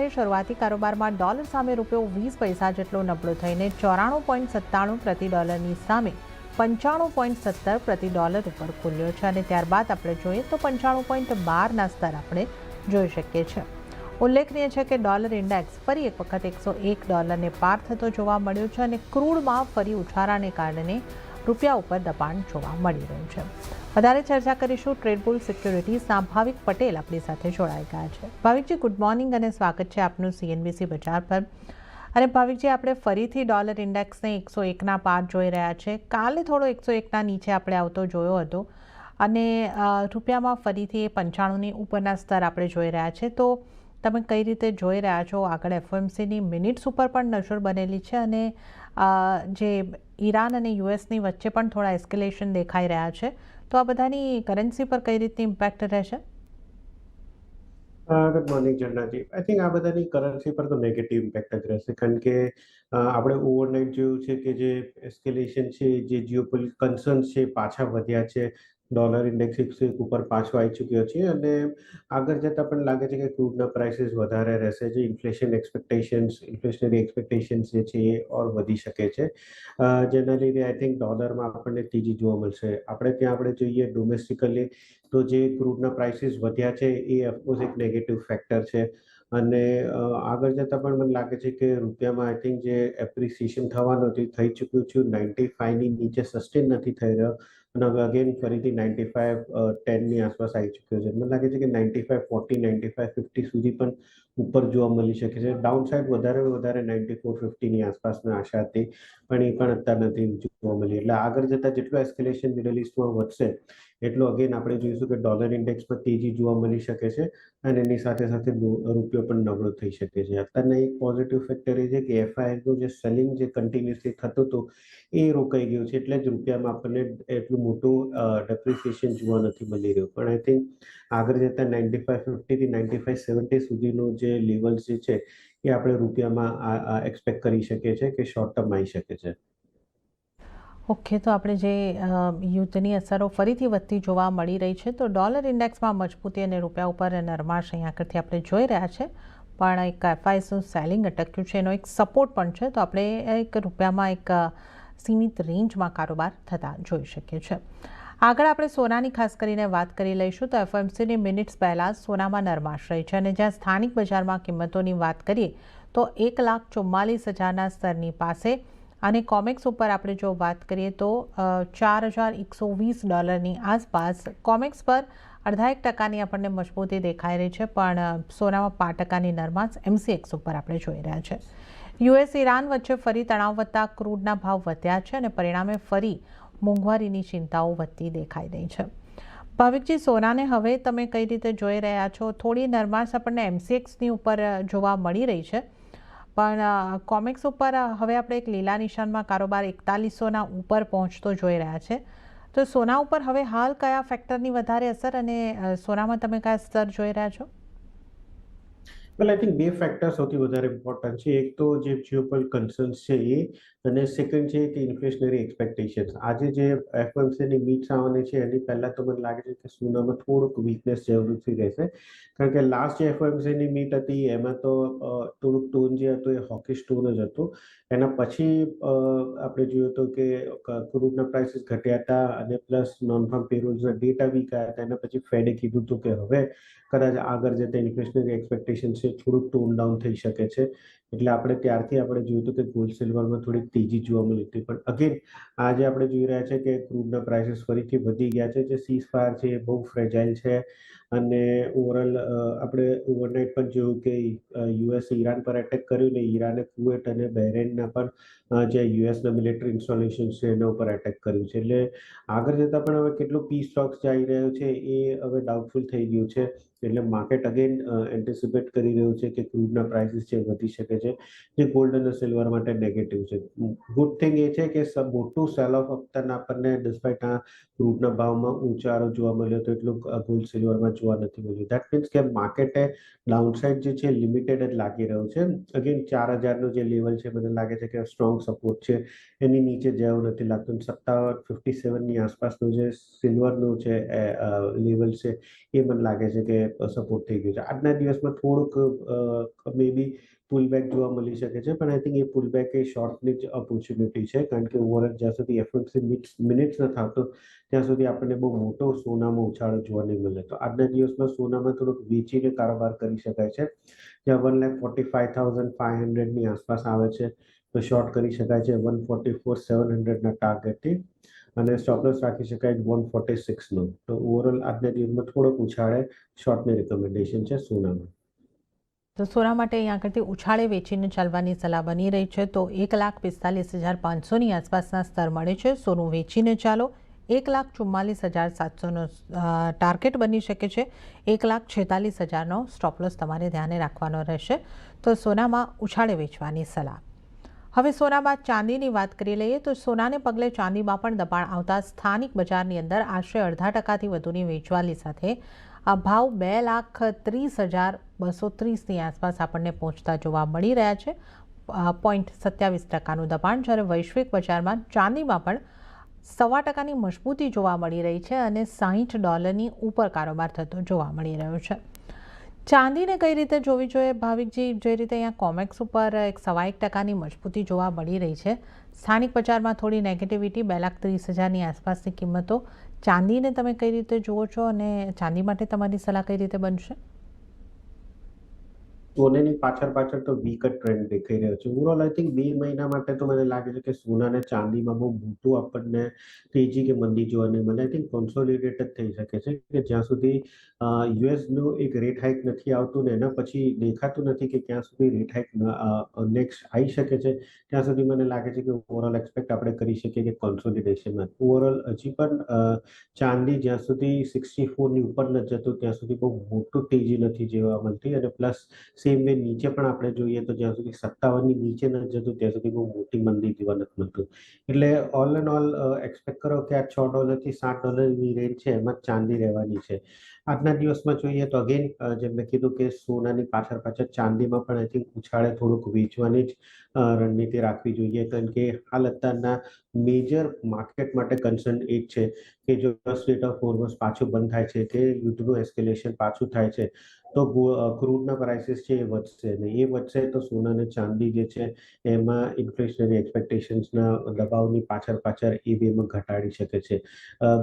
શરૂઆતી કારોબારમાં ડોલર સામે રૂપિયો 20 પૈસા જેટલો નબળો થઈને 94.97 પ્રતિ ડોલરની સામે 95.17 પ્રતિ ડોલર ઉપર ખુલ્યો છે અને ત્યારબાદ આપણે જોઈએ તો 95.12ના સ્તર આપણે જોઈ શકીએ છીએ. ઉલ્લેખનીય છે કે ડોલર ઇન્ડેક્સ ફરી એક વખત 101 ડોલરને પાર થતો જોવા મળ્યો છે અને ક્રૂડમાં ફરી ઉછાળાને કારણે રૂપિયા ઉપર દબાણ જોવા મળી રહ્યું છે. વધારે ચર્ચા કરીશું. ટ્રેડબુલ સિક્યોરિટીઝના ભાવિક પટેલ આપણી સાથે જોડાઈ ગયા છે. ભાવિકજી, ગુડ મોર્નિંગ અને સ્વાગત છે આપનું CNBC બજાર પર. અને ભાવિકજી, આપણે ફરીથી ડોલર ઇન્ડેક્સને 101ના પાર જોઈ રહ્યા છે. કાલે થોડો 101ના નીચે આપણે આવતો જોયો હતો અને રૂપિયામાં ફરીથી 95ની ઉપરના સ્તર આપણે જોઈ રહ્યા છે. તો તમે કઈ રીતે જોઈ રહ્યા છો? આગળ FOMCની મિનિટ્સ ઉપર પણ નજર બનેલી છે અને જે ઈરાન અને યુએસની વચ્ચે પણ થોડા એસ્કેલેશન દેખાઈ રહ્યા છે. તો આ બધાની કરન્સી પર કઈ રીતની ઇમ્પેક્ટ રહેશે? ગુડ મોર્નિંગ જન્નાજી. આઈ થિંક આ બધાની કરન્સી પર તો નેગેટિવ ઇમ્પેક્ટ જ રહેશે, કારણ કે આપણે ઓવરનાઇટ જોયું છે કે જે એસ્કેલેશન છે, જે જીઓપોલિટિકલ કન્સર્ન્સ છે, પાછા વધ્યા છે. ડોલર ઇન્ડેક્સ 101 ઉપર પાછો આવી ચૂક્યો છે અને આગળ જતાં પણ લાગે છે કે ક્રૂડના પ્રાઇસીસ વધારે રહેશે. જે ઇન્ફ્લેશનરી એક્સપેક્ટેશન્સ જે છે એ ઓર વધી શકે છે, જેના લીધે આઈ થિંક ડોલરમાં આપણને તેજી જોવા મળશે. આપણે જોઈએ ડોમેસ્ટિકલી તો જે ક્રૂડના પ્રાઇસીસ વધ્યા છે એ ઓફકોર્સ એક નેગેટિવ ફેક્ટર છે અને આગળ જતાં પણ મને લાગે છે કે રૂપિયામાં આઈ થિંક જે એપ્રિસિએશન થવાનું હતું થઈ ચૂક્યું છે. 95ની નીચે સસ્ટેન નથી થઈ રહ્યો અને હવે અગેન ફરીથી 95-10ની આસપાસ આવી ચૂક્યો છે. મને લાગે છે કે 95-40, 95-50 સુધી પણ ઉપર જોવા મળી શકે છે. ડાઉન સાઇડ વધારે 94-50ની આસપાસની આશા હતી, પણ એ પણ અત્યારે નથી જોવા મળી. એટલે આગળ જતાં જેટલું એસ્કેલેશન મિડલ ઇસ્ટમાં વધશે એટલું અગેન આપણે જોઈશું કે ડોલર ઇન્ડેક્સમાં તેજી જોવા મળી શકે છે અને એની સાથે સાથે રૂપિયો પણ નબળો થઈ શકે છે. અત્યારના એક પોઝિટિવ ફેક્ટર એ છે કે FIIનું જે સેલિંગ જે કન્ટિન્યુઅસલી થતું હતું એ રોકાઈ ગયું છે, એટલે જ રૂપિયામાં આપણને એટલું મોટું ડેપ્રિસિએશન જોવા નથી મળી રહ્યું. પણ આઈ થિંક આગળ જતાં 95-50થી 95-70 સુધીનું જે લેવલ્સ જે છે એ આપણે રૂપિયામાં એક્સપેક્ટ કરી શકીએ છીએ કે શોર્ટ ટર્મ આવી શકે છે. ઓકે, તો આપણે જે યુદ્ધની અસરો ફરીથી વધતી જોવા મળી રહી છે, તો ડોલર ઇન્ડેક્સમાં મજબૂતી અને રૂપિયા ઉપર નરમાશ અહીં આગળથી આપણે જોઈ રહ્યા છે. પણ એક FIIનું સેલિંગ અટક્યું છે, એનો એક સપોર્ટ પણ છે. તો આપણે એક રૂપિયામાં એક સીમિત રેન્જમાં કારોબાર થતા જોઈ શકીએ છીએ. આગળ આપણે સોનાની ખાસ કરીને વાત કરી લઈશું. તો FOMCની મિનિટ્સ પહેલાં સોનામાં નરમાશ રહી છે અને જ્યાં સ્થાનિક બજારમાં કિંમતોની વાત કરીએ તો 1,44,000ના સ્તરની પાસે અને કોમેક્સ ઉપર આપણે જો વાત કરીએ તો $4,120ની આસપાસ કોમેક્સ પર 0.5% આપણને મજબૂતી દેખાઈ રહી છે. પણ સોનામાં 5%ની નરમાશ MCX ઉપર આપણે જોઈ રહ્યા છે. US ઈરાન વચ્ચે ફરી તણાવ વધતા ક્રૂડના ભાવ વધ્યા છે અને પરિણામે ફરી મોંઘવારીની ચિંતાઓ વધતી દેખાઈ રહી છે. ભાવિકજી, સોનાને હવે તમે કઈ રીતે જોઈ રહ્યા છો? થોડી નરમાશ આપણને MCXની ઉપર જોવા મળી રહી છે, પણ કોમેક્સ ઉપર હવે આપણે એક લીલા નિશાનમાં કારોબાર 4100ના ઉપર પહોંચતો જોઈ રહ્યા છે. તો સોના ઉપર હવે હાલ કયા ફેક્ટરની વધારે અસર અને સોનામાં તમે કયા સ્તર જોઈ રહ્યા છો? વેલ, આઈ થિંક બે ફેક્ટર સૌથી વધારે ઇમ્પોર્ટન્ટ છે. એક તો જે જીઓપોલિટિકલ કન્સર્ન્સ છે એ, અને સેકન્ડ છે કે ઇન્ફ્લેશનરી એક્સપેક્ટેશન્સ. આજે જે FOMCની મીટ્સ આવવાની છે એની પહેલાં તો મને લાગે છે કે સોનામાં થોડુંક વીકનેસ જરૂરથી રહેશે, કારણ કે લાસ્ટ જે FOMCની મીટ હતી એમાં તો થોડુંક ટોન જે હતું એ હોકિશ ટોન જ હતું. એના પછી આપણે જોયું હતું કે ક્રૂડના પ્રાઇસીસ ઘટ્યા હતા અને પ્લસ નોન ફાર્મ પેરોલ્સના ડેટા વીક આવ્યા હતા. એના પછી ફેડે કીધું હતું કે હવે કદાચ આગળ જતા ઇન્ફ્લેશનરી એક્સપેક્ટેશન છે થોડુંક ટોન ડાઉન થઈ શકે છે. એટલે ત્યારથી આપણે જોયું હતું કે ગોલ્ડ સિલ્વરમાં થોડીક તેજી જોવા મળી હતી. પણ અગેન આજે આપણે જોઈ રહ્યા છે કે ક્રૂડના પ્રાઇસીસ ફરીથી વધી ગયા છે. જે સીઝ ફાયર છે એ બહુ ફ્રેજાઇલ છે અને ઓવરઓલ આપણે ઓવરનાઇટ પણ જોયું કે US ઈરાન પર એટેક કર્યું ને ઈરાને કુવેટ અને બહેરેનના પણ જે યુએસના મિલિટરી ઇન્સ્ટોલેશન છે એના ઉપર એટેક કર્યું છે. એટલે આગળ જતાં પણ હવે કેટલું પીસ ટોક્સ જઈ રહ્યો છે એ હવે ડાઉટફુલ થઈ ગયું છે. એટલે માર્કેટ અગેન એન્ટિસિપેટ કરી રહ્યું છે કે ક્રૂડના પ્રાઇસીસ છે વધી શકે છે, જે ગોલ્ડ અને સિલ્વર માટે નેગેટિવ છે. ગુડ થિંગ એ છે કે મોટું સેલ ઓફ અત્યારે આપણને ડિસ્પાઇટ આ ક્રૂડના ભાવમાં ઊંચારો જોવા મળ્યો તો એટલું ગોલ્ડ સિલ્વરમાં જોવા નથી મળ્યું. દેટ મીન્સ કે માર્કેટે ડાઉનસાઇડ જે છે લિમિટેડ જ લાગી રહ્યું છે. અગેન 4000નું જે લેવલ છે મને લાગે છે કે સ્ટ્રોંગ સપોર્ટ છે, એની નીચે જવું નથી લાગતું. 57ની આસપાસનું જે સિલ્વરનું છે લેવલ છે એ મને લાગે છે કે સપોર્ટ થઈ ગયું છે. આજના દિવસમાં થોડુંક મે બી પુલબેક જોવા મળી શકે છે, પણ આઈ થિંક એ પુલબેક એ શોર્ટની જ ઓપોર્ચ્યુનિટી છે, કારણ કે ઓવરઓલ જ્યાં સુધી એફએમસી મિનિટ્સ ન થતો ત્યાં સુધી આપણને બહુ મોટો સોનામાં ઉછાળો જોવા નહીં મળે. તો આજના દિવસમાં સોનામાં થોડુંક વેચીને કારોબાર કરી શકાય છે, જ્યાં 1,45,500ની આસપાસ આવે છે તો શોર્ટ કરી શકાય છે 144,700ના ટાર્ગેટથી, અને સ્ટોપ લોસ રાખી શકાય 146નો. તો ઓવરઓલ આજના દિવસમાં થોડોક ઉછાળે શોર્ટની રિકમેન્ડેશન છે સોનામાં. તો સોના માટે અહીં આગળથી ઉછાળે વેચીને ચાલવાની સલાહ બની રહી છે. તો 1,45,500ની આસપાસના સ્તર મળે છે, સોનું વેચીને ચાલો. 1,44,700નો ટાર્ગેટ બની શકે છે. 1,46,000નો સ્ટોપ લોસ તમારે ધ્યાને રાખવાનો રહેશે. તો સોનામાં ઉછાળે વેચવાની સલાહ. હવે સોનામાં ચાંદીની વાત કરી લઈએ તો સોનાને પગલે ચાંદીમાં પણ દબાણ આવતા સ્થાનિક બજારની અંદર આશરે 0.5%થી વધુની વેચવાલી સાથે આ ભાવ 2,30,230ની આસપાસ આપણને પહોંચતા જોવા મળી રહ્યા છે. 0.27%નું દબાણ, જ્યારે વૈશ્વિક બજારમાં ચાંદીમાં પણ $1.25%ની મજબૂતી જોવા મળી રહી છે અને $60 ઉપર કારોબાર થતો જોવા મળી રહ્યો છે. ચાંદીને કઈ રીતે જોવી જોઈએ ભાવિકજી? જે રીતે અહીંયા કોમેક્સ ઉપર 1.25%ની મજબૂતી જોવા મળી રહી છે, સ્થાનિક બજારમાં થોડી નેગેટિવિટી, 2,30,000ની આસપાસની કિંમતો. ચાંદીને તમે કઈ રીતે જુઓ છો અને ચાંદી માટે તમારી સલાહ કઈ રીતે બનશે? સોનાની પાછળ તો વીક જ ટ્રેન્ડ દેખાઈ રહ્યો છે. ઓવરઓલ આઈ થિંક 2 મહિના માટે તો મને લાગે છે કે સોના અને ચાંદીમાં બહુ મોટું આપણને તેજી કે મંદી જોવા નહીં મળે. આઈ થિંક કોન્સોલિડેટ જ થઈ શકે છે કે જ્યાં સુધી યુએસનું એક રેટ હાઇક નથી આવતું ને એના પછી દેખાતું નથી કે ક્યાં સુધી રેટ હાઇક નેક્સ્ટ આવી શકે છે, ત્યાં સુધી મને લાગે છે કે ઓવરઓલ એક્સપેક્ટ આપણે કરી શકીએ કે કોન્સોલિડેશનમાં. ઓવરઓલ હજી પણ ચાંદી જ્યાં સુધી 64ની ઉપર નથી જતું ત્યાં સુધી બહુ મોટું તેજી નથી જોવા મળતી, અને પ્લસ સેમ વે નીચે પણ આપણે જોઈએ તો જ્યાં સુધી 57ની નીચે નથી જતું ત્યાં સુધી બહુ મોટી મંદી જોવા નથી મળતું. એટલે ઓલ એન્ડ ઓલ એક્સપેક્ટ કરો કે આ $6 થી $7ની રેન્જ છે એમાં જ ચાંદી રહેવાની છે. આજના દિવસમાં જોઈએ તો અગેન જેમ મેં કીધું કે સોનાની પાછળ ચાંદીમાં પણ આઈ થિંક ઉછાળે થોડુંક વેચવાની જ રણનીતિ રાખવી જોઈએ, કારણ કે હાલ અત્યારના મેજર માર્કેટ માટે કન્સર્ન એ જ છે કે જો સ્ટેટ ઓફ હોર્મસ પાછું બંધ થાય છે, કે યુદ્ધનું એસ્કેલેશન પાછું થાય છે તો ક્રૂડના પ્રાઇસીસ છે એ વધશે, અને એ વધશે તો સોના અને ચાંદી જે છે એમાં ઇન્ફ્લેશનરી એક્સપેક્ટેશન્સના દબાવની પાછળ એ બેમાં ઘટાડી શકે છે.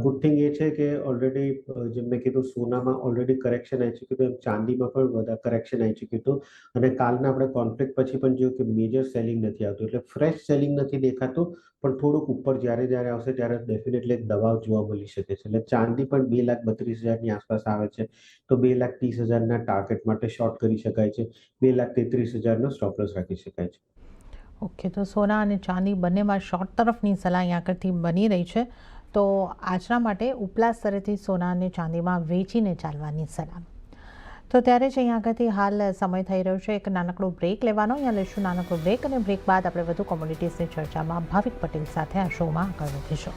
ગુડ થિંગ એ છે કે ઓલરેડી જેમ મેં કીધું સોનામાં ઓલરેડી કરેક્શન આવી ચૂક્યું હતું, એમ ચાંદીમાં પણ વધારે કરેક્શન આવી ચૂક્યું હતું, અને કાલના આપણે કોન્ફ્લિક્ટ પછી પણ જોયું કે મેજર સેલિંગ નથી આવતું. એટલે ફ્રેશ સેલિંગ નથી દેખાતું, પણ થોડુંક ઉપર જ્યારે આવશે ત્યારે ડેફિનેટલી એક દબાવ જોવા મળી શકે છે. એટલે ચાંદી પણ 2,32,000ની આસપાસ આવે છે તો 2,30,000ના ટાર્ગેટ માટે શોર્ટ કરી શકાય છે. 2,33,000નો સ્ટોપ લોસ રાખી શકાય છે. ઓકે, તો સોના અને ચાંદી બંનેમાં શોર્ટ તરફની સલાહ અહીં આગળથી બની રહી છે. તો આજના માટે ઉપલા સ્તરેથી સોના અને ચાંદીમાં વેચીને ચાલવાની સલાહ. તો ત્યારે જ અહીં આગળથી હાલ સમય થઈ રહ્યો છે એક નાનકડો બ્રેક લેવાનો. અહીંયા લઈશું નાનકડો બ્રેક, અને બ્રેક બાદ આપણે વધુ કોમોડિટીઝની ચર્ચામાં ભાવિક પટેલ સાથે આ શોમાં આગળ વધીશું.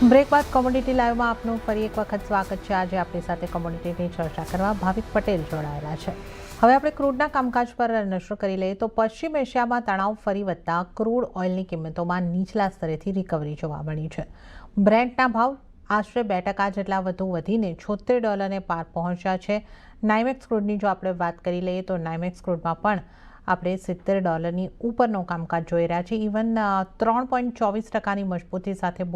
બ્રેક બાદ કોમોડિટી લાઈવમાં આપનું ફરી એક વખત સ્વાગત છે. આજે આપણી સાથે કોમોડિટીની ચર્ચા કરવા ભાવિક પટેલ જોડાયેલા છે. હવે આપણે ક્રૂડના કામકાજ પર નજર કરી લઈએ તો પશ્ચિમ એશિયામાં તણાવ ફરી વધતા ક્રૂડ ઓઇલની કિંમતોમાં નીચલા સ્તરેથી રિકવરી જોવા મળી છે. બ્રેન્ટના ભાવ આશરે 2% જેટલા વધુ વધીને $76 પાર પહોંચ્યા છે. નાઇમેક્સ ક્રૂડની જો આપણે વાત કરી લઈએ તો નાઇમેક્સ ક્રૂડમાં પણ આપણે $70ની ઉપરનો કામકાજ જોઈ રહ્યા છીએ. ઇવન 3.24%ની મજબૂતી સાથે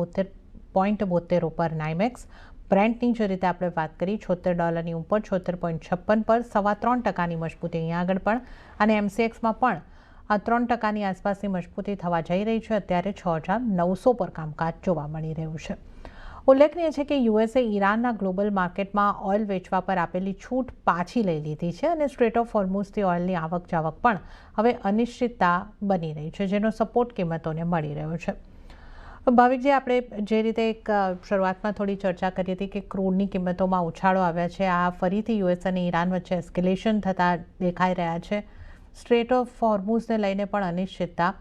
72 ઉપર નાઇમેક્સ. બ્રેન્ટની જે રીતે આપણે વાત કરી $76ની ઉપર 76.56 પર 3.25%ની મજબૂતી અહીંયા આગળ પણ, અને એમસીએક્સમાં પણ 3%ની આસપાસની મજબૂતી થવા જઈ રહી છે. અત્યારે 6,900 પર કામકાજ જોવા મળી રહ્યું છે. ઉલ્લેખનીય છે કે યુએસએ ઈરાનના ગ્લોબલ માર્કેટમાં ઓઇલ વેચવા પર આપેલી છૂટ પાછી લઈ લીધી છે અને સ્ટ્રેટ ઓફ હોર્મુઝથી ઓઇલની આવક જાવક પણ હવે અનિશ્ચિતતા બની રહી છે, જેનો સપોર્ટ કિંમતોને મળી રહ્યો છે. ભાવિકજી, આપણે જે રીતે એક શરૂઆતમાં થોડી ચર્ચા કરી હતી કે ક્રૂડની કિંમતોમાં ઉછાળો આવ્યા છે, આ ફરીથી યુએસ અને ઈરાન વચ્ચે એસ્કેલેશન થતા દેખાઈ રહ્યા છે. સ્ટ્રેટ ઓફ હોર્મુઝને લઈને પણ અનિશ્ચિતતા.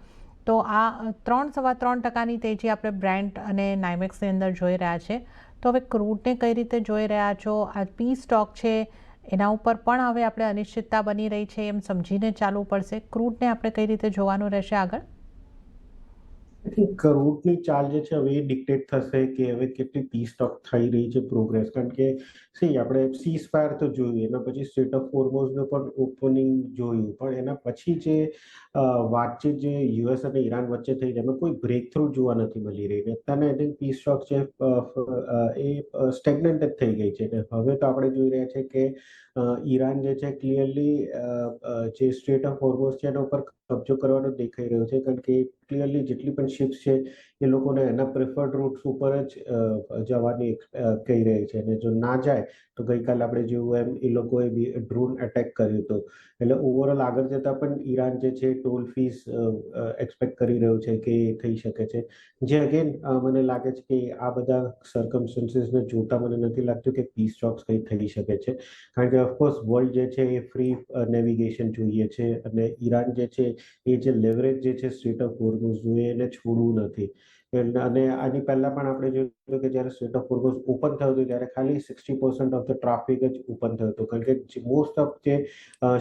તો આ 3.3% તેજી આપણે બ્રેન્ટ અને નાઇમેક્સની અંદર જોઈ રહ્યા છે. તો હવે ક્રૂડને કઈ રીતે જોઈ રહ્યા છો? આ પી સ્ટોક છે એના ઉપર પણ હવે આપણે અનિશ્ચિતતા બની રહી છે એમ સમજીને ચાલવું પડશે. ક્રૂડને આપણે કઈ રીતે જોવાનું રહેશે આગળ? આઈ થિંક ક્રૂડની ચાલ જે છે હવે એ ડિક્ટેટ થશે કે હવે કેટલી પી સ્ટોક થઈ રહી છે પ્રોગ્રેસ. કારણ કે આપણે સીઝ ફાયર તો જોયું, એના પછી સ્ટ્રેટ ઓફ હોર્મુઝનું પણ ઓપનિંગ જોયું, પણ એના પછી જે વાતચીત જે યુએસ અને ઈરાન વચ્ચે થઈ છે એમાં કોઈ બ્રેક થ્રુ જોવા નથી મળી રહી. અત્યારે આઈ થિંક પી સ્ટોક છે એ સ્ટેગ્નન્ટ જ થઈ ગઈ છે. હવે તો આપણે જોઈ રહ્યા છે કે ઈરાન જે છે ક્લિયરલી જે સ્ટ્રેટ ઓફ હોર્મુઝ છે એના ઉપર કબજો કરવાનો દેખાઈ રહ્યો છે. કારણ કે ક્લિયરલી જેટલી પણ શિપ્સ છે એ લોકોને એના પ્રિફર્ડ રૂટ્સ ઉપર જ જવાની કહી રહી છે, અને જો ના જાય તો ગઈકાલે આપણે જોયું એમ એ લોકોએ બી ડ્રોન એટેક કર્યું હતું. એટલે ઓવરઓલ આગળ જતા પણ ઈરાન જે છે ટોલ ફીસ એક્સપેક્ટ કરી રહ્યું છે કે એ થઈ શકે છે, જે અગેન મને લાગે છે કે આ બધા સર્કમસ્ટન્સીસને જોતા મને નથી લાગતું કે પી સ્ટોક્સ કંઈ થઈ શકે છે. કારણ કે ઓફકોર્સ વર્લ્ડ જે છે એ ફ્રી નેવિગેશન જોઈએ છે, અને ઈરાન જે છે એ જે લેવરેજ જે છે સ્ટ્રેટ ઓફ હોર્મુઝ જોઈએ એને છોડવું નથી. અને આની પહેલા પણ આપણે જોયું કે જ્યારે સ્ટ્રેટ ઓફ હોર્મુઝ ઓપન થયું હતું ત્યારે ખાલી 60% ઓફ ધ ટ્રાફિક જ ઓપન થયું હતું. કારણ કે મોસ્ટ ઓફ જે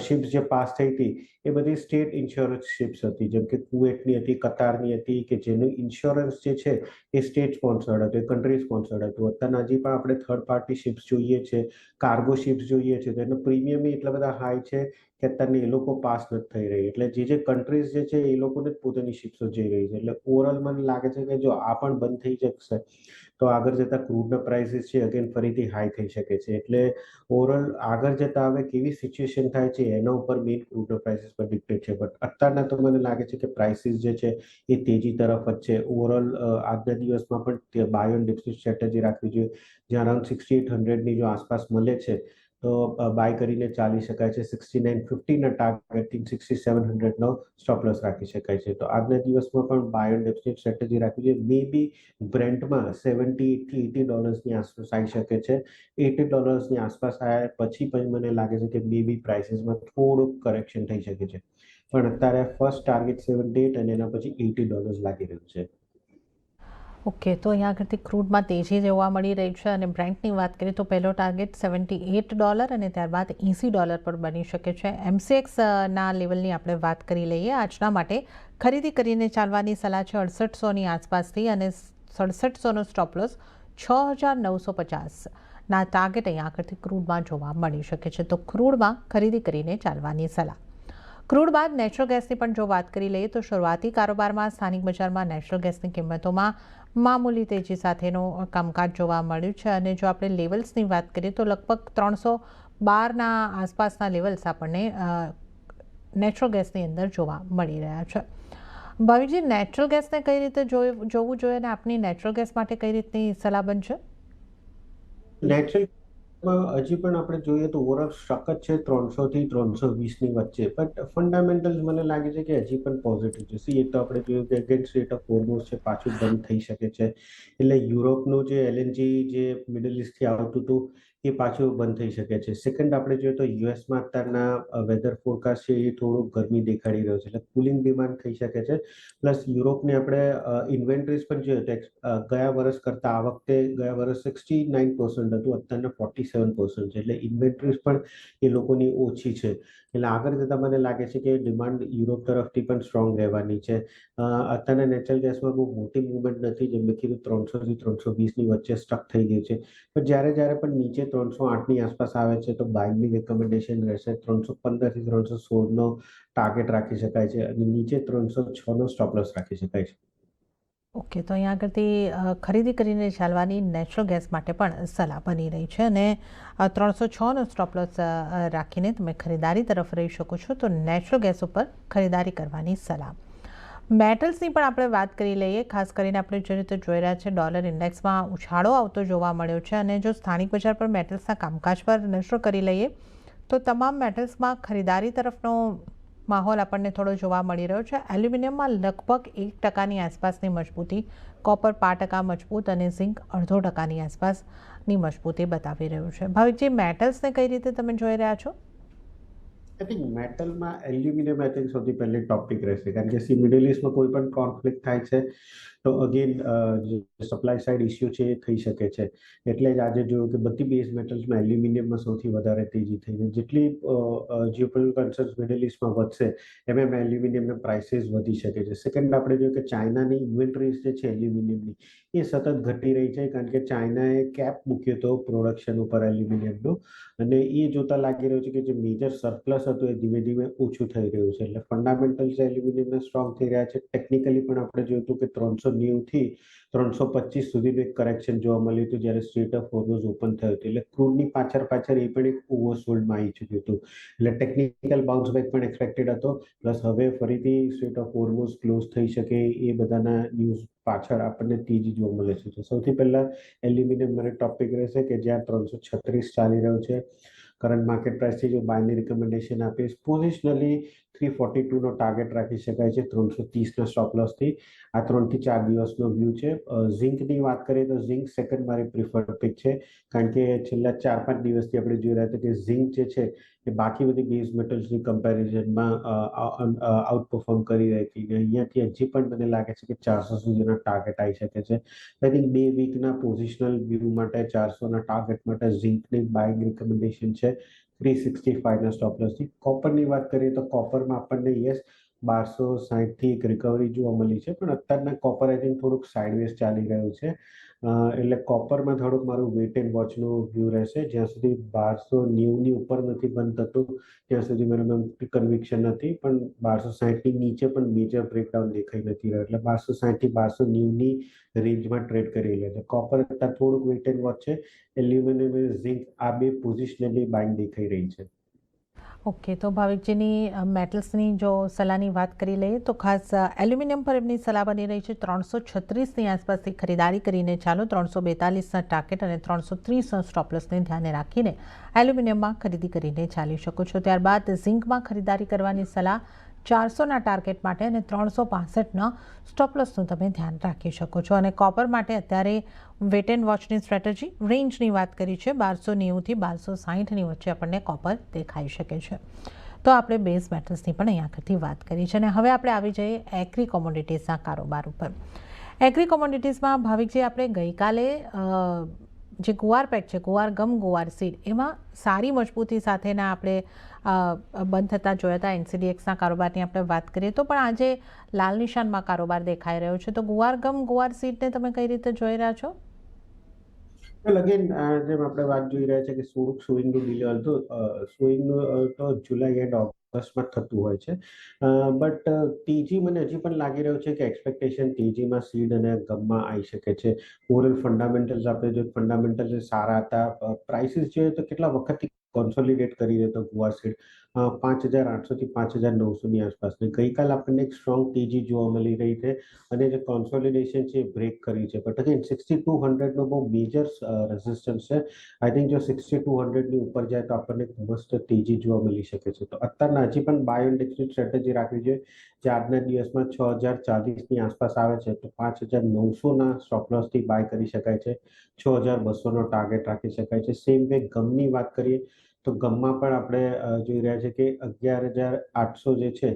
શિપ્સ જે પાસ થઈ હતી એ બધી સ્ટેટ ઇન્સ્યોરન્સ શિપ્સ હતી, જેમ કે કુવેટની હતી, કતારની હતી, કે જેનું ઇન્સ્યોરન્સ જે છે એ સ્ટેટ સ્પોન્સર્ડ હતું, એ કન્ટ્રી સ્પોન્સર્ડ હતું. અત્યારે હજી પણ આપણે થર્ડ પાર્ટી શિપ્સ જોઈએ છે, કાર્ગો શિપ્સ જોઈએ છે, તો એનો પ્રીમિયમ એટલા બધા હાઈ છે કે અત્યારે એ લોકો પાસ નથી થઈ રહી. એટલે જે કન્ટ્રીઝ જે છે એ લોકોને જ પોતાની શિપ્સો જઈ રહી છે. એટલે ઓવરઓલ મને લાગે છે કે જો આ પણ બંધ થઈ જશે તો આગળ જતા ક્રૂડના પ્રાઇસીસ છે અગેન ફરીથી હાઈ થઈ શકે છે. એટલે ઓવરઓલ આગળ જતા હવે કેવી સિચ્યુએશન થાય છે એના ઉપર મેઇન ક્રૂડના પ્રાઇસીસ પર ડિપેન્ડ છે. બટ અત્યારના તો મને લાગે છે કે પ્રાઇસીસ જે છે એ તેજી તરફ જ છે. ઓવરઓલ આજના દિવસમાં પણ બાય ઓન ડિપ્સની સ્ટ્રેટેજી રાખવી જોઈએ. જ્યાં અરાઉન્ડ 6800ની જો આસપાસ મળે છે તો બાય કરીને ચાલી શકાય છે. 6950ના ટાર્ગેટથી 6700નો સ્ટોપ લોસ રાખી શકાય છે. તો આજના દિવસમાં પણ બાય ઓન ડિપ્સની સ્ટ્રેટેજી રાખવી જોઈએ. મે બી બ્રેન્ટમાં $70-80ની આસપાસ આવી શકે છે. $80ની આસપાસ આવ્યા પછી પણ મને લાગે છે કે મે બી પ્રાઇસીસમાં થોડુંક કરેક્શન થઈ શકે છે. પણ અત્યારે ફર્સ્ટ ટાર્ગેટ 78 અને એના પછી $80 લાગી રહ્યું છે. ઓકે, તો અહીંયા આગળથી ક્રૂડમાં તેજી જોવા મળી રહી છે, અને બ્રેન્ટની વાત કરીએ તો પહેલો ટાર્ગેટ $78 અને ત્યારબાદ $80 પર બની શકે છે. MCX ના લેવલની આપણે વાત કરી લઈએ. આજના માટે ખરીદી કરીને ચાલવાની સલાહ છે 6800ની આસપાસથી, અને 6700નો સ્ટોપ લોસ 6950ના ટાર્ગેટ અહીંયા આગળથી ક્રૂડમાં જોવા મળી શકે છે. તો ક્રૂડમાં ખરીદી કરીને ચાલવાની સલાહ. ક્રૂડ બાદ નેચરલ ગેસની પણ જો વાત કરી લઈએ તો શરૂઆતી કારોબારમાં સ્થાનિક બજારમાં નેચરલ ગેસની કિંમતોમાં મામૂલી તેજી સાથેનું કામકાજ જોવા મળ્યું છે, અને જો આપણે લેવલ્સની વાત કરીએ તો લગભગ 312ના આસપાસના લેવલ્સ આપણને નેચરલ ગેસની અંદર જોવા મળી રહ્યા છે. ભાવિકજી, નેચરલ ગેસને કઈ રીતે જોવું જોઈએ અને આપની નેચરલ ગેસ માટે કઈ રીતની સલાહ બનશે? નેચરલ હજી પણ આપણે જોઈએ તો ઓવરઓલ સ્ટોક જ છે 300 થી 320ની વચ્ચે. બટ ફંડામેન્ટલ્સ મને લાગે છે કે હજી પણ પોઝિટિવ છે. એક તો આપણે જોયું કે અગેન સ્ટેટ ઓફ હોર્મુઝ છે પાછું બંધ થઈ શકે છે. એટલે યુરોપનું જે એલએનજી જે મિડલ ઇસ્ટથી આવતું હતું એ પાછું બંધ થઈ શકે છે. સેકન્ડ આપણે જોઈએ તો યુએસમાં અત્યારના વેધર ફોરકાસ્ટ છે એ થોડું ગરમી દેખાડી રહ્યો છે, એટલે કુલિંગ ડિમાન્ડ થઈ શકે છે. પ્લસ યુરોપની આપણે ઇન્વેન્ટરીઝ પણ જોઈએ તો ગયા વર્ષ કરતાં આ વખતે ગયા વર્ષ 69% હતું, અત્યારના 47% છે. એટલે ઇન્વેન્ટરીઝ પણ એ લોકોની ઓછી છે. એટલે આગળ જતાં મને લાગે છે કે ડિમાન્ડ યુરોપ તરફથી પણ સ્ટ્રોંગ રહેવાની છે. અત્યારના નેચરલ ગેસમાં બહુ મોટી મૂવમેન્ટ નથી, જેમ મેં કીધું 300 થી 320ની વચ્ચે સ્ટક થઈ ગયું છે. પણ જ્યારે પણ નીચે 308ની આસપાસ આવે છે તો બાયની રેકમેન્ડેશન રહેશે. 315 થી 316નો ટાર્ગેટ રાખી શકાય છે, અને નીચે 306નો સ્ટોપ લોસ રાખી શકાય છે. ઓકે, તો અહીંયા આગળથી ખરીદી કરીને ચાલવાની નેચરલ ગેસ માટે પણ સલાહ બની રહી છે, અને 306નો સ્ટોપ લોસ રાખીને તમે ખરીદારી તરફ રહી શકો છો. તો નેચરલ ગેસ ઉપર ખરીદારી કરવાની સલાહ. મેટલ્સની પણ આપણે વાત કરી લઈએ. ખાસ કરીને આપણે જે રીતે જોઈ રહ્યા છે ડોલર ઇન્ડેક્સમાં ઉછાળો આવતો જોવા મળ્યો છે. અને જો સ્થાનિક બજાર પર મેટલ્સના કામકાજ પર નજર કરી લઈએ તો તમામ મેટલ્સમાં ખરીદારી તરફનો માહોલ આપણને થોડો જોવા મળી રહ્યો છે. એલ્યુમિનિયમમાં લગભગ 1% આસપાસની મજબૂતી, કોપર 5% મજબૂત અને ઝિંક 0.5% આસપાસની મજબૂતી બતાવી રહ્યું છે. ભાવિકજી, મેટલ્સને કઈ રીતે તમે જોઈ રહ્યા છો? આઈ થિંક મેટલમાં એલ્યુમિનિયમ આઈ થિંક સૌથી પહેલી ટોપિક રહેશે, કારણ કે મિડલ ઇસ્ટમાં કોઈ પણ કોન્ફ્લિક્ટ થાય છે તો અગેન સપ્લાય સાઇડ ઇસ્યુ છે એ થઈ શકે છે. એટલે જ આજે જોયું કે બધી બેઝ મેટલ્સમાં એલ્યુમિનિયમમાં સૌથી વધારે તેજી થઈ. જેટલી જીઓપોલિટિકલ કન્સર્ન્સ મિડલ ઇસ્ટમાં વધશે એમ એલ્યુમિનિયમના પ્રાઇસીસ વધી શકે છે. સેકન્ડ, આપણે જોયું કે ચાઇનાની ઇન્વેન્ટરીઝ જે છે એલ્યુમિનિયમની એ સતત ઘટી રહી છે, કારણ કે ચાઇનાએ કેપ મૂક્યો હતો પ્રોડક્શન ઉપર એલ્યુમિનિયમનું, અને એ જોતા લાગી રહ્યું છે કે જે મેજર સરપ્લસ હતું એ ધીમે ધીમે ઓછું થઈ રહ્યું છે. એટલે ફંડામેન્ટલ્સ એલ્યુમિનિયમના સ્ટ્રોંગ થઈ રહ્યા છે. ટેકનિકલી પણ આપણે જોયું હતું કે 390 થી 325 સુધીનું એક કરેક્શન જોવા મળ્યું હતું જ્યારે સ્ટ્રેટ ઓફ હોર્મુઝ ઓપન થયું હતું. એટલે ક્રૂડની પાછળ એ પણ એક ઓવરસોલ્ડમાં આવી ચૂક્યું હતું. એટલે ટેકનિકલ બાઉન્સ બેક પણ એક્સપેક્ટેડ હતો. પ્લસ હવે ફરીથી સ્ટ્રેટ ઓફ હોર્મુઝ ક્લોઝ થઈ શકે એ બધાના ન્યૂઝ પાછળ આપણને તેજી જોવા મળે છે. તો સૌથી પહેલા એલ્યુમિનિયમ મારે ટોપિક રહેશે કે જ્યાં 336 ચાલી રહ્યો છે. કરંટ માર્કેટ પ્રાઇસથી જો બાયની રિકમેન્ડેશન આપીશ, પોઝિશનલી 342નો ટાર્ગેટ રાખી શકાય છે 330ના સ્ટોપ લોસથી. આ 3 થી 4 દિવસનો વ્યૂ છે. ઝિંકની વાત કરીએ તો ઝિંક સેકન્ડ મારી પ્રિફર્ડ પિક છે, કારણ કે છેલ્લા 4-5 દિવસથી આપણે જોઈ રહ્યા હતા કે ઝિંક જે છે એ બાકી બધી બેઝ મેટલ્સની કમ્પેરિઝનમાં આઉટ પરફોર્મ કરી રહી હતી. અહીંયાથી હજી પણ મને લાગે છે કે 400 સુધીના ટાર્ગેટ આવી શકે છે. આઈ થિંક 2 વીકના પોઝિશનલ વ્યૂ માટે 400ના ટાર્ગેટ માટે ઝિંકની બાઇંગ રિકમેન્ડેશન છે 365ના સ્ટોપ લોસથી. કોપરની વાત કરીએ તો કોપરમાં આપણને યસ 1260થી એક રિકવરી જોવા મળી છે, પણ અત્યારના કોપર આઈ થિંક થોડુંક સાઇડવેઝ ચાલી રહ્યું છે. એટલે કોપરમાં થોડુંક મારું વેઇટ એન્ડ વોચનું વ્યૂ રહેશે. જ્યાં સુધી 1290ની ઉપર નથી બંધ થતું ત્યાં સુધી મને કન્વિક્શન નથી, પણ 1260ની નીચે પણ મેજર બ્રેકડાઉન દેખાઈ નથી રહ્યો. એટલે 1260થી 1290ની રેન્જમાં ટ્રેડ કરી લે છે. કોપર અત્યારે થોડુંક વેઇટ એન્ડ વોચ છે. એલ્યુમિનિયમ અને ઝિંક આ બે પોઝિશનલી બાઇંગ દેખાઈ રહી છે. ઓકે, તો ભાવિકજીની મેટલ્સની જો સલાહની વાત કરી લઈએ તો ખાસ એલ્યુમિનિયમ પર એમની સલાહ બની રહી છે 336ની આસપાસથી ખરીદારી કરીને ચાલો 342ના ટાર્ગેટ અને 330ના સ્ટોપ લોસને ધ્યાને રાખીને એલ્યુમિનિયમમાં ખરીદી કરીને ચાલી શકો છો. ત્યારબાદ ઝિંકમાં ખરીદારી કરવાની સલાહ 400ના ટાર્ગેટ માટે અને 365ના સ્ટોપ લોસનું તમે ધ્યાન રાખી શકો છો. અને કોપર માટે અત્યારે વેટ એન્ડ વોચની સ્ટ્રેટેજી, રેન્જની વાત કરી છે 1290થી 1260ની વચ્ચે આપણને કોપર દેખાઈ શકે છે. તો આપણે બેઝ મેટલ્સની પણ અહીંયા આગળથી વાત કરી છે. અને હવે આપણે આવી જઈએ એગ્રી કોમોડિટીઝના કારોબાર ઉપર. એગ્રી કોમોડિટીઝમાં ભાવિકજી, આપણે ગઈકાલે જે ગુવાર પેક છે, ગુવાર ગમ, ગુવાર સીડ, એમાં સારી મજબૂતી સાથેના આપણે બંધ થતા જોયા હતા. એનસીડીએક્સના કારોબારની આપણે વાત કરીએ તો પણ આજે લાલ નિશાનમાં કારોબાર દેખાઈ રહ્યો છે. તો ગુવાર ગમ, ગુવાર સીડને તમે કઈ રીતે જોઈ રહ્યા છો? વેલ અગેન જેમ આપણે વાત જોઈ રહ્યા છે કે થોડુંક સ્વિંગનું ડિલે હતું. સ્વિંગનું તો જુલાઈ એન્ડ ઓગસ્ટમાં થતું હોય છે. બટ તેજી મને હજી પણ લાગી રહ્યું છે કે એક્સપેક્ટેશન તેજીમાં સીડ અને ગમમાં આવી શકે છે. ઓવરઓલ ફંડામેન્ટલ્સ આપણે જો ફંડામેન્ટલ્સ સારા હતા. પ્રાઇસીસ જોઈએ તો કેટલા વખતથી કોન્સોલિડેટ કરી રહ્યો હતો ગુવાર સીડ 5800થી 5900ની આસપાસની. ગઈકાલ આપણને એક સ્ટ્રોંગ તેજી જોવા મળી રહી છે અને જે કોન્સોલિડેશન છે એ બ્રેક કરી છે. બટ અગેન 6200નો બહુ મેજર રેઝિસ્ટન્સ છે. આઈ થિંક જો 6200ની ઉપર જાય તો આપણને મસ્ત તેજી જોવા મળી શકે છે. તો અત્યારના હજી પણ બાય ઇન્ડેક્સની સ્ટ્રેટેજી રાખવી જોઈએ. જે આજના દિવસમાં 6040ની આસપાસ આવે છે તો 5900ના સ્ટોપ લોસથી બાય કરી શકાય છે. 6200નો ટાર્ગેટ રાખી શકાય છે. સેમ વે ગમની વાત કરીએ તો ગમમાં પણ આપણે જોઈ રહ્યા છે કે 11800 જે છે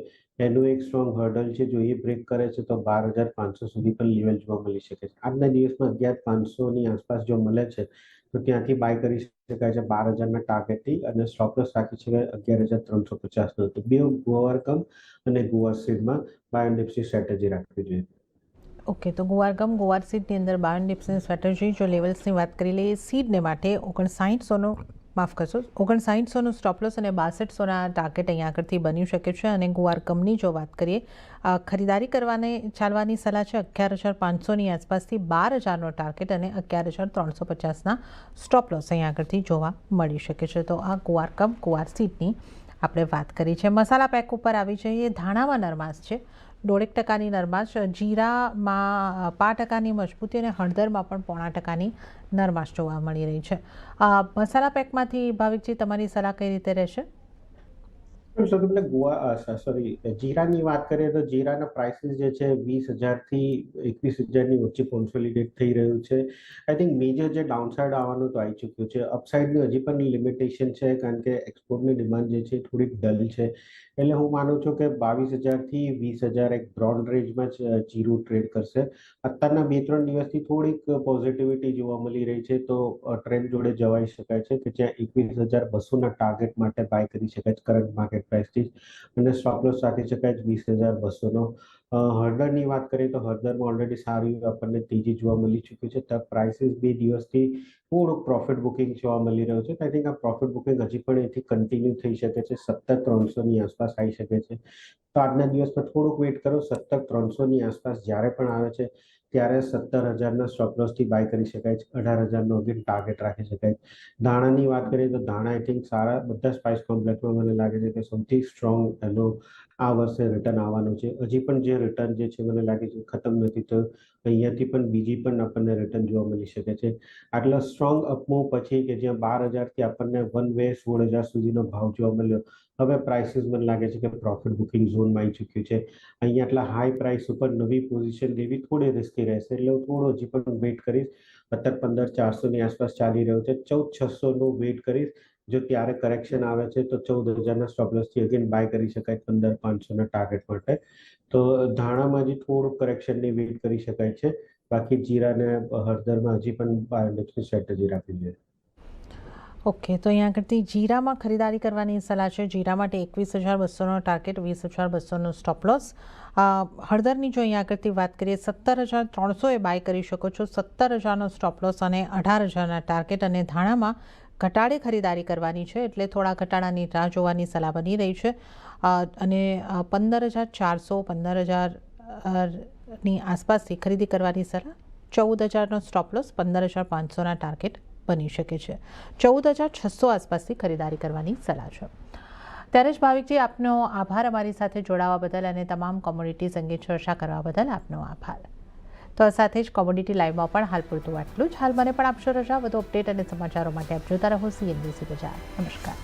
એનું એક સ્ટ્રોંગ હર્ડલ છે. જો એ બ્રેક કરે છે તો 12500 સુધી પણ લેવલ જોવા મળી શકે છે. આજના દિવસમાં 11500ની આસપાસ જો મળે છે તો ત્યાંથી બાય કરી શકાય છે 12000ના ટાર્ગેટથી, અને સ્ટોપ લોસ રાખી શકાય 11350નો. તો બે ગુવાર ગમ અને ગુવાર સીડમાં બાય ડિપ્સની સ્ટ્રેટેજી રાખવી જોઈએ. ઓકે, તો ગુવાર ગમ, ગુવાર સીડની અંદર બાય ડિપ્સની સ્ટ્રેટેજી, જો લેવલ્સની વાત કરી લઈએ સીડને માટે 5900નો, માફ કરશો, 5900નો સ્ટોપ લોસ અને 6200ના ટાર્ગેટ અહીંયા આગળથી બની શકે છે. અને ગુવાર ગમની જો વાત કરીએ, ખરીદારી ચાલવાની સલાહ છે 11500ની આસપાસથી 12000નો ટાર્ગેટ અને 11350ના સ્ટોપ લોસ અહીંયા આગળથી જોવા મળી શકે છે. તો આ ગુવાર ગમ, ગુવાર સીડની આપણે વાત કરી છે. મસાલા પેક ઉપર આવી જઈએ. ધાણામાં નરમાશ છે. 0.5% નરમાશ, જીરામાં 5% મજબૂતી અને હળદરમાં પણ 0.5% નરમાશ જોવા મળી રહી છે. મસાલા પેકમાંથી ભાવિકજી તમારી સલાહ કઈ રીતે રહેશે? સૌથી પહેલા જીરાની વાત કરીએ તો જીરાના પ્રાઇસીસ જે છે 20,000 થી 21,000ની વચ્ચે કોન્સોલિડેટ થઈ રહ્યું છે. આઈ થિંક મેજર જે ડાઉનસાઇડ આવવાનું તો આવી ચૂક્યું છે. અપસાઇડની હજી પણ લિમિટેશન છે, કારણ કે એક્સપોર્ટની ડિમાન્ડ જે છે થોડીક ડલ છે. એટલે હું માનું છું કે 22,000 થી 20,000 એક બ્રોડ રેન્જમાં જ જીરું ટ્રેડ કરશે. અત્યારના 2-3 દિવસથી થોડીક પોઝિટિવિટી જોવા મળી રહી છે, તો ટ્રેન્ડ જોડે જવાઈ શકાય છે કે જ્યાં 21,200ના ટાર્ગેટ માટે બાય કરી શકાય છે કરંટ માર્કેટ પ્રાઇસથી, અને સ્ટોપ લોસ રાખી શકાય છે 20,200નો. હળદરની વાત કરીએ તો હળદરમાં ઓલરેડી સારી આપણને તેજી જોવા મળી ચૂકી છે. તો પ્રાઇસીસ 2 દિવસથી થોડુંક પ્રોફિટ બુકિંગ જોવા મળી રહ્યું છે. આઈ થિંક આ પ્રોફિટ બુકિંગ હજી પણ એથી કન્ટિન્યુ થઈ શકે છે, 17,300ની આસપાસ આવી શકે છે. તો આજના દિવસ પર થોડુંક વેઇટ કરો. 17,300ની આસપાસ જ્યારે પણ આવે છે ત્યારે 17,000ના સ્ટોપ લોસથી બાય કરી શકાય છે. 18,000નો અગેન ટાર્ગેટ રાખી શકાય છે. ધાણાની વાત કરીએ તો ધાણા આઈ થિંક સારા બધા સ્પાઇસ કોમ્પ્લેક્સમાં મને લાગે છે કે સૌથી સ્ટ્રોંગ એનો આ વર્ષે રિટર્ન આવવાનું છે. હજી પણ જે રિટર્ન જે છે મને લાગે છે ખતમ નથી, તો અહીંયાથી પણ બીજી પણ આપણને રિટર્ન જોવા મળી શકે છે. આટલા સ્ટ્રોંગ અપમૂવ પછી કે જ્યાં 12,000થી આપણને વન વે 16,000 સુધીનો ભાવ જોવા મળ્યો, હવે પ્રાઇસીસ મને લાગે છે કે પ્રોફિટ બુકિંગ ઝોનમાં આવી ચૂક્યું છે. અહીંયા આટલા હાઈ પ્રાઇસ ઉપર નવી પોઝિશન લેવી થોડી રિસ્કી રહેશે, એટલે હું થોડો હજી પણ વેઇટ કરીશ. અત્યારે 15,400ની આસપાસ ચાલી રહ્યો છે. 14,600નું વેઇટ કરીશ. જો ત્યારે કરેક્શન આવે છે તો 14,000ના સ્ટોપ લોસથી અગેન બાય કરી શકાય 15,500ના ટાર્ગેટ માટે. તો ધાણામાં હજી થોડુંક કરેક્શનની વેઇટ કરી શકાય છે. બાકી જીરા અને હળદરમાં હજી પણ બાયોમેટ્રિક સ્ટ્રેટેજી રાખવી જોઈએ. ઓકે, તો અહીંયા આગળથી જીરામાં ખરીદારી કરવાની સલાહ છે. જીરા માટે 21,200નો ટાર્ગેટ, 20,200નો સ્ટોપ લોસ. હળદરની જો અહીંયા આગળથી વાત કરીએ 17,300 બાય કરી શકો છો, 17,000નો સ્ટોપ લોસ અને 18,000ના ટાર્ગેટ. અને ધાણામાં ઘટાડે ખરીદારી કરવાની છે, એટલે થોડા ઘટાડાની રાહ જોવાની સલાહ બની રહી છે. અને 15,400, 15,000ની આસપાસથી ખરીદી કરવાની સલાહ. 14,000નો સ્ટોપ લોસ, 15,500ના ટાર્ગેટ બની શકે છે. 14,600 આસપાસથી ખરીદારી કરવાની સલાહ છે. ત્યારે જ ભાવિકજી, આપનો આભાર અમારી સાથે જોડાવા બદલ અને તમામ કોમોડિટીઝ અંગે ચર્ચા કરવા બદલ આપનો આભાર. તો આ સાથે જ કોમોડિટી લાઈવમાં પણ હાલ પૂરતું આટલું જ. હાલ મને પણ આપશો રજા. વધુ અપડેટ અને સમાચારો માટે આપ જોતા રહો CNBC બજાર. નમસ્કાર.